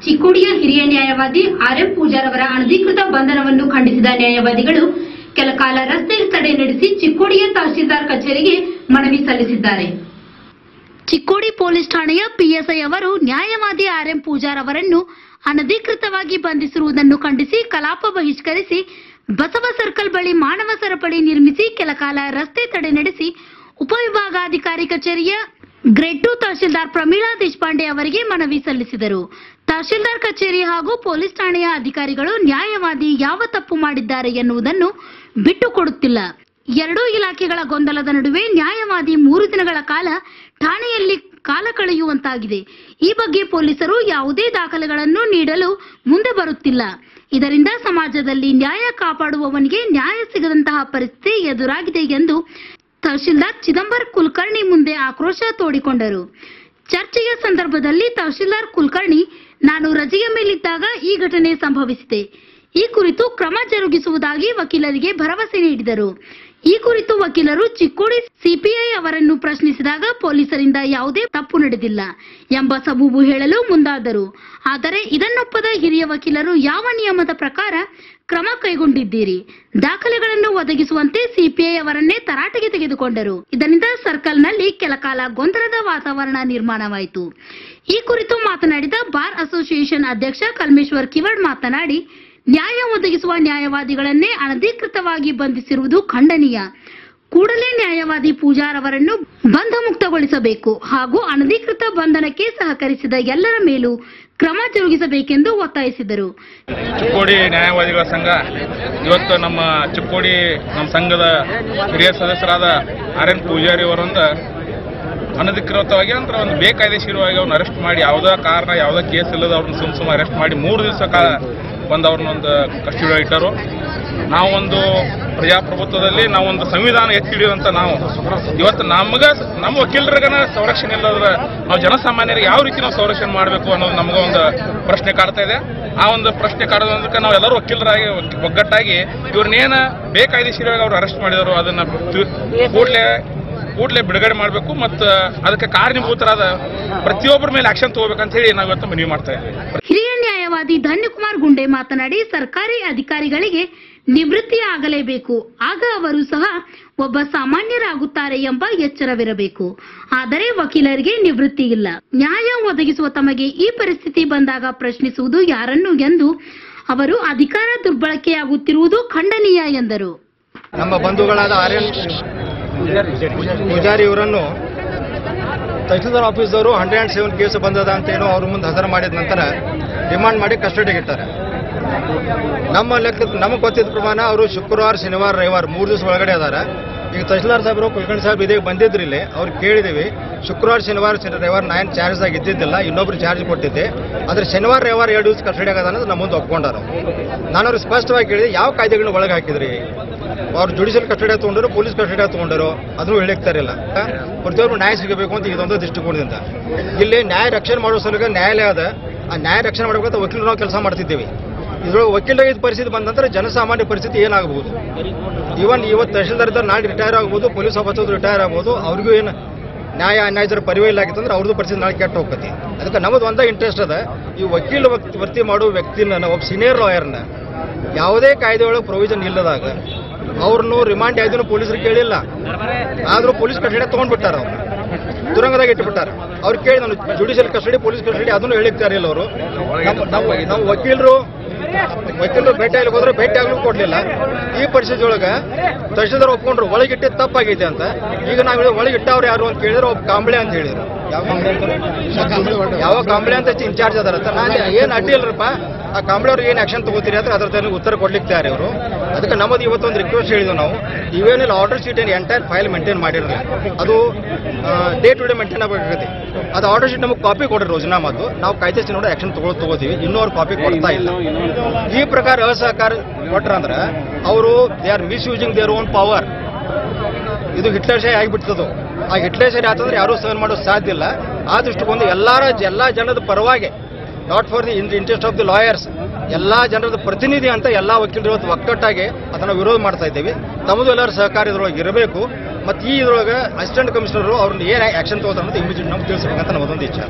ಚಿಕ್ಕೋಡಿಯ ಹಿರಿಯ ನ್ಯಾಯವಾದಿ ಆರ್.ಎಂ. ಪೂಜಾರ್ ಅವರ ಅನಧಿಕೃತ ಬಂಧನವನ್ನು ಖಂಡಿಸಿದ ನ್ಯಾಯವಾದಿಗಳು ಕೆಲಕಾಲ ರಸ್ತೆ ತಡೆ ನಡೆಸಿ ಚಿಕ್ಕೋಡಿಯ ತಹಶೀಲ್ದಾರ್ ಕಚೇರಿಗೆ ಮನವಿ ಸಲ್ಲಿಸಿದ್ದಾರೆ. ಚಿಕ್ಕೋಡಿ ಪೊಲೀಸ್ ಠಾಣೆಯ ಪಿಎಸ್ಐ ಅವರು ನ್ಯಾಯವಾದಿ ಆರ್.ಎಂ. ಪೂಜಾರ್ ಅವರನ್ನು ಅನಧಿಕೃತವಾಗಿ ಬಂಧಿಸಿರುವುದನ್ನು ಖಂಡಿಸಿ ಕಲಾಪ ಬಹಿಷ್ಕರಿಸಿ ಬಸವ ಸರ್ಕಲ್ ಬಳಿ ಮಾನವ ಸರಪಳಿ ನಿರ್ಮಿಸಿ ಕೆಲಕಾಲ ರಸ್ತೆ ತಡೆ ನಡೆಸಿ ಉಪವಿಭಾಗಾಧಿಕಾರಿ ಕಚೇರಿಯ ಗ್ರೇಡ್ 2 ತಹಶೀಲ್ದಾರ್ ಪ್ರಮೀಳಾ ದೇಶಪಾಂಡೆ ಅವರಿಗೆ ಮನವಿ ಸಲ್ಲಿಸಿದರು. ತಹಶೀಲ್ದಾರ್ ಕಚೇರಿ ಹಾಗೂ ಪೊಲೀಸ್ ಠಾಣೆಯ ಅಧಿಕಾರಿಗಳು ನ್ಯಾಯವಾದಿ ಯಾವ ತಪ್ಪು ಮಾಡಿದ್ದಾರೆ ಎನ್ನುವುದನ್ನು ಬಿಟ್ಟುಕೊಡುತ್ತಿಲ್ಲ. ಎರಡೂ ಇಲಾಖೆಗಳ ಗೊಂದಲದ ನಡುವೆ ನ್ಯಾಯವಾದಿ 3 ದಿನಗಳ ಕಾಲ ಠಾಣೆಯಲ್ಲಿ ಕಾಲ ಕಳೆಯುವಂತಾಗಿದೆ. ಈ ಬಗ್ಗೆ ಪೊಲೀಸರು ಯಾವುದೇ ದಾಖಲೆಗಳನ್ನು ನೀಡಲು ಮುಂದೆ ಬರುತ್ತಿಲ್ಲ. ಇದರಿಂದ ಸಮಾಜದಲ್ಲಿ ನ್ಯಾಯ ಕಾಪಾಡುವವನಿಗೆ ನ್ಯಾಯ ಸಿಗದಂತಹ ಪರಿಸ್ಥಿತಿ ಎದುರಾಗಿದೆ ಎಂದು ತಹಶೀಲ್ದಾರ್ ಚಿದಂಬರ್ ಕುಲಕರ್ಣಿ ಮುಂದೆ ಆಕ್ರೋಶ ತೋಡಿಕೊಂಡರು. ಚರ್ಚೆಯ ಸಂದರ್ಭದಲ್ಲಿ ತಹಶೀಲ್ದಾರ್ ಕುಲಕರ್ಣಿ, ನಾನು ರಜೆಯ ಮೇಲಿದ್ದಾಗ ಈ ಘಟನೆ ಸಂಭವಿಸಿದೆ. ಈ ಕುರಿತು ಕ್ರಮ ಜರುಗಿಸುವುದಾಗಿ ವಕೀಲರಿಗೆ ಭರವಸೆ ನೀಡಿದರು. ಈ ಕುರಿತು ವಕೀಲರು ಚಿಕ್ಕೋಡಿ ಸಿಪಿಐ ಅವರನ್ನು ಪ್ರಶ್ನಿಸಿದಾಗ ಪೊಲೀಸರಿಂದ ಯಾವುದೇ ತಪ್ಪು ನಡೆದಿಲ್ಲ ಎಂಬ ಸಬೂಬು ಹೇಳಲು ಮುಂದಾದರು. ಆದರೆ ಇದನ್ನೊಪ್ಪದ ಹಿರಿಯ ವಕೀಲರು ಯಾವ ನಿಯಮದ ಪ್ರಕಾರ ಕ್ರಮ ಕೈಗೊಂಡಿದ್ದೀರಿ, ದಾಖಲೆಗಳನ್ನು ಒದಗಿಸುವಂತೆ ಸಿಪಿಐ ಅವರನ್ನೇ ತರಾಟೆಗೆ ತೆಗೆದುಕೊಂಡರು. ಇದರಿಂದ ಸರ್ಕಲ್ನಲ್ಲಿ ಕೆಲಕಾಲ ಗೊಂದಲದ ವಾತಾವರಣ ನಿರ್ಮಾಣವಾಯಿತು. ಈ ಕುರಿತು ಮಾತನಾಡಿದ ಬಾರ್ ಅಸೋಸಿಯೇಷನ್ ಅಧ್ಯಕ್ಷ ಕಲ್ಮೇಶ್ವರ್ ಕಿವಡ್ ಮಾತನಾಡಿ, ನ್ಯಾಯ ಒದಗಿಸುವ ನ್ಯಾಯವಾದಿಗಳನ್ನೇ ಅನಧಿಕೃತವಾಗಿ ಬಂಧಿಸಿರುವುದು ಖಂಡನೀಯ. ಕೂಡಲೇ ನ್ಯಾಯವಾದಿ ಪೂಜಾರ್ ಅವರನ್ನು ಬಂಧಮುಕ್ತಗೊಳಿಸಬೇಕು ಹಾಗೂ ಅನಧಿಕೃತ ಬಂಧನಕ್ಕೆ ಸಹಕರಿಸಿದ ಎಲ್ಲರ ಮೇಲೂ ಕ್ರಮ ಜರುಗಿಸಬೇಕೆಂದು ಒತ್ತಾಯಿಸಿದರು. ಚಿಕ್ಕೋಡಿ ನ್ಯಾಯವಾದಿಗಳ ಸಂಘ ಇವತ್ತು ನಮ್ಮ ಚಿಕ್ಕೋಡಿ ಸಂಘದ ಹಿರಿಯ ಸದಸ್ಯರಾದ ಆರ್.ಎಂ. ಪೂಜಾರಿ ಅವರೊಂದು ಅನಧಿಕೃತವಾಗಿ ಅಂದ್ರೆ ಒಂದು ಬೇಕಾಯ್ದೆಶೀರವಾಗಿ ಅವ್ರನ್ನ ಅರೆಸ್ಟ್ ಮಾಡಿ ಯಾವುದೇ ಕಾರಣ ಯಾವುದೇ ಕೇಸ್ ಇಲ್ಲದ ಅವ್ರನ್ನ ಸುಮ್ಮ ಅರೆಸ್ಟ್ ಮಾಡಿ 3 ದಿವಸ ಕಾಲ ಅವ್ರನ್ನೊಂದು ಕಸ್ಟಡಿ ಇಟ್ಟರು. ನಾವೊಂದು ಪ್ರಜಾಪ್ರಭುತ್ವದಲ್ಲಿ ನಾವೊಂದು ಸಂವಿಧಾನ ಎತ್ತಿ ಹಿಡಿಯುವಂತ ನಾವು ಇವತ್ತು ನಮ್ಮ ವಕೀಲರಿಗನ ಸಂರಕ್ಷಣೆ ಇಲ್ಲದ್ರೆ ನಾವು ಜನಸಾಮಾನ್ಯರಿಗೆ ಯಾವ ರೀತಿ ನಾವು ಸಂರಕ್ಷಣೆ ಮಾಡಬೇಕು ಅನ್ನೋದು ನಮಗೊಂದು ಪ್ರಶ್ನೆ ಕಾಡ್ತಾ ಇದೆ. ಆ ಒಂದು ಪ್ರಶ್ನೆ ಕಾಡೋದಕ್ಕೆ ನಾವು ಎಲ್ಲರೂ ವಕೀಲರಾಗಿ ಒಗ್ಗಟ್ಟಾಗಿ ಇವ್ರನ್ನೇನು ಬೇಕಾಯ್ದೆಶೀರವಾಗಿ ಅವ್ರು ಅರೆಸ್ಟ್ ಮಾಡಿದರು ಅದನ್ನ ಕೂಡಲೇ ಬಿಡುಗಡೆ ಮಾಡಬೇಕು ಮತ್ತು ಅದಕ್ಕೆ ಕಾರಣೀಭೂತರಾದ ಪ್ರತಿಯೊಬ್ಬರ ಮೇಲೆ ಆಕ್ಷನ್ ತಗೋಬೇಕಂತ ಹೇಳಿ ನಾವು ಇವತ್ತು ಮನವಿ ಮಾಡ್ತಾ ಇದ್ದೀವಿ. ಹಿರಿಯ ನ್ಯಾಯವಾದಿ ಧನ್ಯಕುಮಾರ್ ಗುಂಡೆ ಮಾತನಾಡಿ, ಸರ್ಕಾರಿ ಅಧಿಕಾರಿಗಳಿಗೆ ನಿವೃತ್ತಿ ಆಗಲೇಬೇಕು, ಆಗ ಅವರು ಸಹ ಒಬ್ಬ ಸಾಮಾನ್ಯರಾಗುತ್ತಾರೆ ಎಂಬ ಎಚ್ಚರವಿರಬೇಕು. ಆದರೆ ವಕೀಲರಿಗೆ ನಿವೃತ್ತಿ ಇಲ್ಲ. ನ್ಯಾಯ ಒದಗಿಸುವ ತಮಗೆ ಈ ಪರಿಸ್ಥಿತಿ ಬಂದಾಗ ಪ್ರಶ್ನಿಸುವುದು ಯಾರನ್ನು ಎಂದು ಅವರು ಅಧಿಕಾರ ದುರ್ಬಳಕೆಯಾಗುತ್ತಿರುವುದು ಖಂಡನೀಯ ಎಂದರು. ನಮ್ಮ ಬಂಧುಗಳಾದ ಆರ್.ಎಂ. ಪೂಜಾರಿ ಅವರನ್ನು ತಹಶೀಲ್ದಾರ್ ಆಫೀಸರು 107 ಕೇಸ್ ಬಂದದ ಅಂತ ಏನೋ ಅವ್ರ ಮುಂದೆ ಹಜರ ಮಾಡಿದ ನಂತರ ರಿಮಾಂಡ್ ಮಾಡಿ ಕಸ್ಟಡಿಗೆ ಇಟ್ಟಾರೆ. ನಮಗೆ ಗೊತ್ತಿದ್ದ ಪ್ರಮಾಣ ಅವರು ಶುಕ್ರವಾರ, ಶನಿವಾರ, ರವಿವಾರ 3 ದಿವಸ ಒಳಗಡೆ ಅದಾರ. ಈಗ ತಹಶೀಲ್ದಾರ್ ಸಾಹೇಬರು ಕುಲಕರ್ಣಿ ಸಾಹೇಬ್ ಇದೇ ಬಂದಿದ್ರು ಇಲ್ಲಿ, ಅವ್ರು ಕೇಳಿದೀವಿ. ಶುಕ್ರವಾರ, ಶನಿವಾರ, ರವಿವಾರ ನಾನು ಚಾರ್ಜ್ ಆಗಿ ಇದ್ದಿದ್ದಿಲ್ಲ, ಇನ್ನೊಬ್ರು ಚಾರ್ಜ್ ಕೊಟ್ಟಿದ್ದೆ. ಆದರೆ ಶನಿವಾರ, ರವಿವಾರ 2 ದಿವಸ ಕಸ್ಟಡಿ ಆಗದ ಅನ್ನೋದು ನಮ್ಮ ಮುಂದೆ ಒಪ್ಕೊಂಡಾರು. ನಾನು ಅವ್ರಿಗೆ ಸ್ಪಷ್ಟವಾಗಿ ಕೇಳಿದೆ, ಯಾವ ಕಾಯ್ದೆಗಳನ್ನ ಒಳಗೆ ಹಾಕಿದ್ರಿ? ಅವ್ರು ಜುಡಿಷಿಯಲ್ ಕಸ್ಟಡಿ ತಗೊಂಡರು, ಪೊಲೀಸ್ ಕಸ್ಟಡಿ ತಗೊಂಡರು, ಅದನ್ನು ಹೇಳಿಕ್ತಾರಿಲ್ಲ. ಪ್ರತಿಯೊಬ್ಬರು ನ್ಯಾಯ ಸಿಗಬೇಕು ಅಂತ ಇದೊಂದು ದೃಷ್ಟಿಕೋನದಿಂದ ಇಲ್ಲಿ ನ್ಯಾಯ ರಕ್ಷಣೆ ಮಾಡೋ ಸಲುವಾಗಿ ನ್ಯಾಯಾಲಯ ಅದ. ಆ ನ್ಯಾಯ ರಕ್ಷಣೆ ಮಾಡಬೇಕಂತ ವಕೀಲರು ನಾವು ಕೆಲಸ ಮಾಡ್ತಿದ್ದೇವೆ. ಇದ್ರೊಳಗೆ ವಕೀಲರಿಗೆ ಇದು ಪರಿಸ್ಥಿತಿ ಬಂದ ನಂತರ ಜನಸಾಮಾನ್ಯ ಪರಿಸ್ಥಿತಿ ಏನಾಗಬಹುದು? ಇವತ್ತು ತಹಶೀಲ್ದಾರ್ ಇದ್ದಾರೆ, ನಾಳೆ ರಿಟೈರ್ ಆಗ್ಬೋದು, ಪೊಲೀಸ್ ಆಫೀಸರ್ ರಿಟೈರ್ ಆಗ್ಬೋದು. ಅವ್ರಿಗೂ ಏನು ನ್ಯಾಯದ ಪರಿವೇ ಇಲ್ಲ ಆಗಿತ್ತಂದ್ರೆ ಅವ್ರದ್ದು ಪರಿಸ್ಥಿತಿ ನಾಳೆ ಕೆಟ್ಟ ಹೋಗ್ತೈತಿ. ಅದಕ್ಕೆ ನಮ್ಮದು ಒಂದೇ ಇಂಟ್ರೆಸ್ಟ್ ಅದ, ಈ ವಕೀಲ ವೃತ್ತಿ ಮಾಡೋ ವ್ಯಕ್ತಿನ, ಒಬ್ಬ ಸೀನಿಯರ್ ಲಾಯರ್ನ ಯಾವುದೇ ಕಾಯ್ದೆ ಒಳಗೆ ಪ್ರೊವಿಷನ್ ಇಲ್ಲದಾಗ ಅವ್ರನ್ನು ರಿಮಾಂಡ್ ಯಾವ್ದೂ ಪೊಲೀಸರು ಕೇಳಿಲ್ಲ. ಆದರೂ ಪೊಲೀಸ್ ಕಸ್ಟಡಿ ತಗೊಂಡ್ಬಿಟ್ಟಾರ, ಅವ್ರು ತುರಂಗದಾಗ ಇಟ್ಟುಬಿಟ್ಟಾರ. ಅವ್ರು ಕೇಳಿ ನಾನು ಜುಡಿಷಿಯಲ್ ಕಸ್ಟಡಿ, ಪೊಲೀಸ್ ಕಸ್ಟಡಿ ಅದನ್ನು ಹೇಳಿಕ್ತಾರೆ ಇಲ್ಲ. ಅವರು ನಮ್ಮ ವಕೀಲರು ಭೇಟಿಯಾಗಲಿಕ್ಕೆ ಹೋದ್ರೆ ಭೇಟಿ ಆಗ್ಲೂ ಕೊಡ್ಲಿಲ್ಲ. ಈ ಪರಿಸ್ಥಿತಿ ಒಳಗೆ ತಹಶೀಲ್ದಾರ್ ಒಪ್ಕೊಂಡ್ರು ಒಳಗಿಟ್ಟೆ ತಪ್ಪಾಗೈತೆ ಅಂತ. ಈಗ ನಾವು ಒಳಗಿಟ್ಟವ್ರು ಯಾರು ಅಂತ ಕೇಳಿದ್ರೆ ಒಬ್ಬ ಕಾಂಬಳೆ ಅಂತ ಹೇಳಿದ್ರು. ಯಾವ ಕಾಂಬಳೆ ಅಂತ ಇನ್ಚಾರ್ಜ್ ಅದಾರಂತ. ನಾನು ಏನು ಅಡ್ಡಿ ಇಲ್ಲರಪ್ಪ, ಆ ಕಾಂಬಳೆ ಅವ್ರಿಗೆ ಏನು ಆಕ್ಷನ್ ತಗೋತೀರಿ ಅಂತ ಅದ್ರ ಉತ್ತರ ಕೊಡ್ಲಿಕ್ಕೆ ತಯಾರಿ ಅವರು. ಅದಕ್ಕೆ ನಮ್ಮದು ಇವತ್ತೊಂದು ರಿಕ್ವೆಸ್ಟ್ ಹೇಳಿದ್ವಿ ನಾವು, ಇವೇನಿಲ್ಲ ಆರ್ಡರ್ ಶೀಟ್ ಏನು ಎಂಟೈರ್ ಫೈಲ್ ಮೇಂಟೈನ್ ಮಾಡಿರಲಿಲ್ಲ, ಅದು ಡೇ ಟು ಡೇ ಮೇಂಟೈನ್ ಆಗಬೇಕಾಗತ್ತೆ. ಅದು ಆರ್ಡರ್ ಶೀಟ್ ನಮಗೆ ಕಾಪಿ ಕೊಡ್ರಿ ರೋಜನಾಮದ್ದು, ನಾವು ಕಾಯ್ದೆ ನೋಡಿ ಆಕ್ಷನ್ ತಗೋತೀವಿ. ಇನ್ನೂ ಅವ್ರು ಕಾಪಿ ಕೊಡ್ತಾ ಇಲ್ಲ. ಈ ಪ್ರಕಾರ ಅಸಹಕಾರ ಕೊಟ್ರಂದ್ರೆ ಅವರು they are misusing their own power. ಇದು ಹಿಟ್ಲರ್ಶಾಹಿ ಆಗಿಬಿಡ್ತದು. ಆ ಹಿಟ್ಲರ್ಶಾಹಿ ಆತಂದ್ರೆ ಯಾರೂ ಸಹನ್ ಮಾಡೋದು ಸಾಧ್ಯ ಇಲ್ಲ. ಆ ದೃಷ್ಟಿಗೊಂದು ಎಲ್ಲ ಜನದ ಪರವಾಗಿ, not for the interest of the lawyers, ಎಲ್ಲ ಜನರದ ಪ್ರತಿನಿಧಿ ಅಂತ ಎಲ್ಲ ವಕೀಲರು ಇವತ್ತು ಒಕ್ಕಟ್ಟಾಗಿ ಅದನ್ನು ವಿರೋಧ ಮಾಡ್ತಾ ಇದ್ದೀವಿ. ತಮ್ಮದು ಎಲ್ಲರ ಸಹಕಾರ ಇದ್ರೊಳಗೆ ಇರಬೇಕು. ಮತ್ತು ಈ ಇದ್ರೊಳಗೆ ಅಸಿಸ್ಟೆಂಟ್ ಕಮಿಷನರು ಅವ್ರನ್ನ ಏನು ಆಕ್ಷನ್ ತಗೋತಾರೆ ಅಂತ ಇಮಿಡಿಯೇಟ್ ನಮ್ಗೆ ತಿಳಿಸ್ಬೇಕಂತ ನಮ್ಮದೊಂದು ಇಚ್ಛೆ.